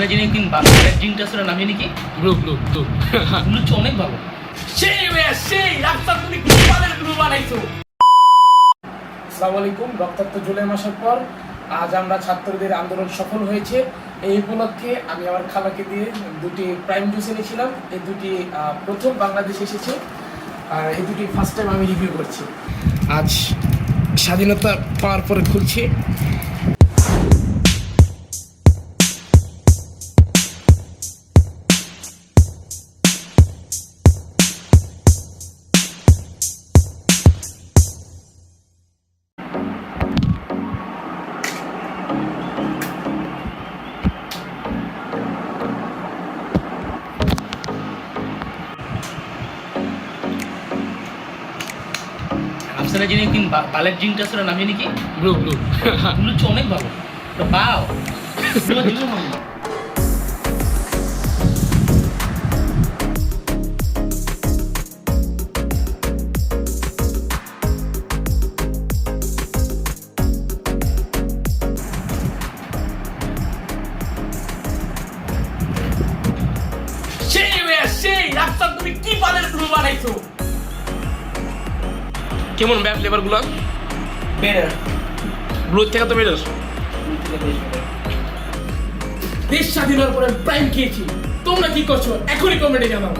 আপনারা যিনি কিন বাংলার জিনটা আসলে নামে নাকি ব্লু ব্লু ব্লু ব্লু তো অনেক ভালো। সেই ভাইয়া সেই রাস্তা তুমি গ্লোবালের গ্রুপ বানাইছো। আসসালামু আলাইকুম। রক্তাক্ত জুলাই মাসের পর আজ আমরা ছাত্রদের আন্দোলন সফল হয়েছে। এই উপলক্ষে আমি আমার খালাকে দিয়ে দুটি প্রাইম জুস এনেছিলাম। এই দুটি প্রথম বাংলাদেশে এসেছে আর এই দুটি ফার্স্ট টাইম আমি রিভিউ করছি। আজ স্বাধীনতা পাওয়ার পরে খুলছি। আপনারা যিনি কিন বাংলার জিনটা আসলে নামে নাকি ব্লু ব্লু ব্লু তো অনেক ভালো। তো বাও ব্লু দিলো না সেই ভাইয়া সেই রাস্তা তুমি কি বালের গ্রুপ বানাইছো। কেমন ব্যাপ ফ্লেভার গুলো বেটার ব্লুর থেকে তো বেটার। দেশ স্বাধীন হওয়ার পরে প্রাইম খেয়েছি। তোমরা কি করছো এখনই কমেন্টে জানাও।